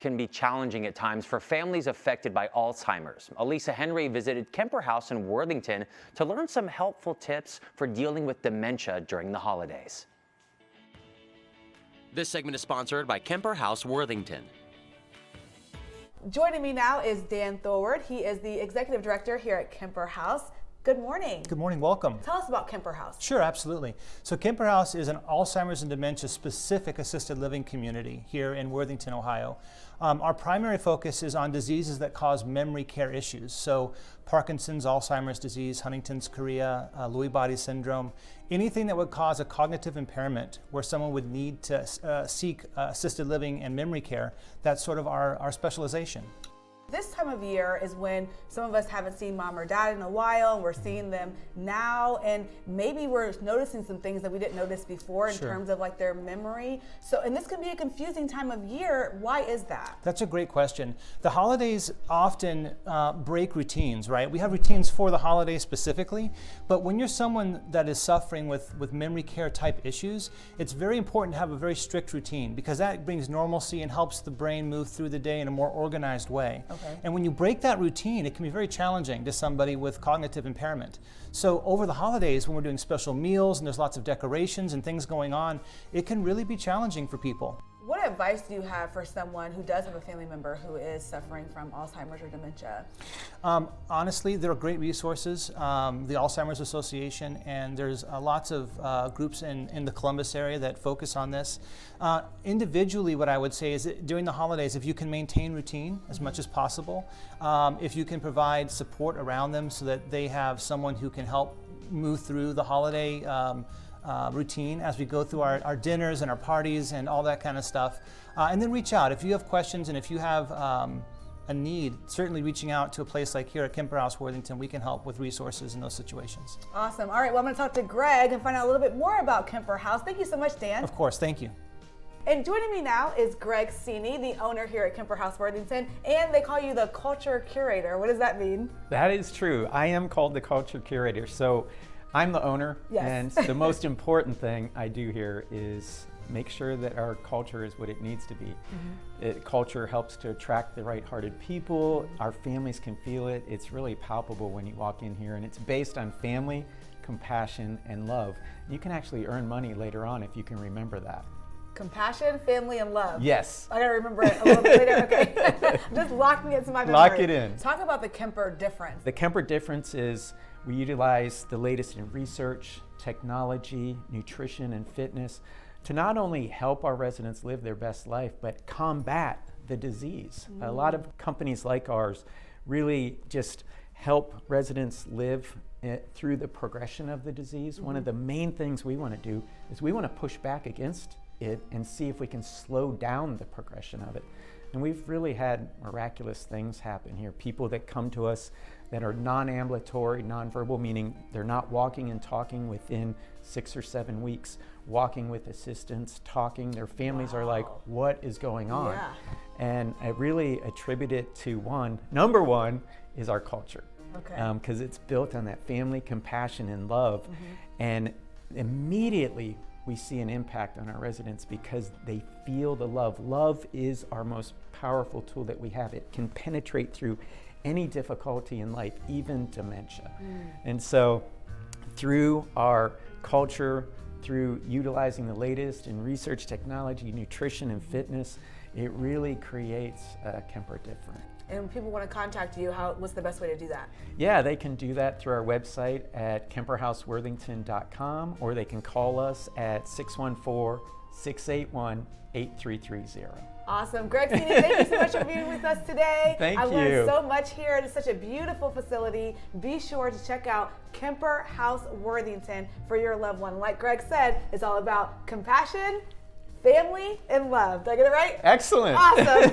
Can be challenging at times for families affected by Alzheimer's. Elisa Henry visited Kemper House in Worthington to learn some helpful tips for dealing with dementia during the holidays. This segment is sponsored by Kemper House Worthington. Joining me now is Dan Thorward. He is the Executive Director here at Kemper House. Good morning. Good morning, welcome. Tell us about Kemper House. Sure, absolutely. So Kemper House is an Alzheimer's and dementia specific assisted living community here in Worthington, Ohio. Our primary focus is on diseases that cause memory care issues. So Parkinson's, Alzheimer's disease, Huntington's chorea, Lewy body syndrome, anything that would cause a cognitive impairment where someone would need to seek assisted living and memory care. That's sort of our specialization. This time of year is when some of us haven't seen mom or dad in a while, and we're seeing them now, and maybe we're noticing some things that we didn't notice before in terms of like their memory. So, and this can be a confusing time of year. Why is that? That's a great question. The holidays often break routines, right? We have routines for the holidays specifically, but when you're someone that is suffering with memory care type issues, it's very important to have a very strict routine because that brings normalcy and helps the brain move through the day in a more organized way. Okay. And when you break that routine, it can be very challenging to somebody with cognitive impairment. So over the holidays, when we're doing special meals and there's lots of decorations and things going on, it can really be challenging for people. What advice do you have for someone who does have a family member who is suffering from Alzheimer's or dementia? Honestly, there are great resources, the Alzheimer's Association, and there's lots of groups in the Columbus area that focus on this. Individually, what I would say is that during the holidays, if you can maintain routine as much as possible, if you can provide support around them so that they have someone who can help move through the holiday routine as we go through our dinners and our parties and all that kind of stuff. And then reach out. If you have questions and if you have a need, certainly reaching out to a place like here at Kemper House Worthington, we can help with resources in those situations. Awesome. All right, well, I'm going to talk to Greg and find out a little bit more about Kemper House. Thank you so much, Dan. Of course, thank you. And joining me now is Greg Seeney, the owner here at Kemper House Worthington, and they call you the culture curator. What does that mean? That is true. I am called the culture curator. So I'm the owner, yes. And the most important thing I do here is make sure that our culture is what it needs to be. Culture helps to attract the right-hearted people. Our families can feel it. It's really palpable when you walk in here, and it's based on family, compassion, and love. You can actually earn money later on if you can remember that. Compassion, family, and love. Yes. I gotta remember it a little bit later. Okay. Just locking it to my memory. Lock it in. Talk about the Kemper difference. The Kemper difference is we utilize the latest in research, technology, nutrition, and fitness to not only help our residents live their best life, but combat the disease. A lot of companies like ours really just help residents live through the progression of the disease. One of the main things we want to do is we want to push back against it and see if we can slow down the progression of it. And we've really had miraculous things happen here. People that come to us that are non-ambulatory, non-verbal, meaning they're not walking and talking within 6 or 7 weeks, walking with assistance, talking. Their families are like, what is going on? Yeah. And I really attribute it to number one is our culture. Okay. Because it's built on that family, compassion, and love. And immediately we see an impact on our residents because they feel the love. Love is our most powerful tool that we have. It can penetrate through any difficulty in life, even dementia. And so through our culture, through utilizing the latest in research, technology, nutrition, and fitness, it really creates Kemper different. And when people want to contact you, what's the best way to do that? Yeah, they can do that through our website at kemperhouseworthington.com, or they can call us at 614-681-8330. Awesome. Greg Seeney, thank you so much for being with us today. Thank you. I learned so much here. It is such a beautiful facility. Be sure to check out Kemper House Worthington for your loved one. Like Greg said, it's all about compassion, family, and love. Did I get it right? Excellent. Awesome.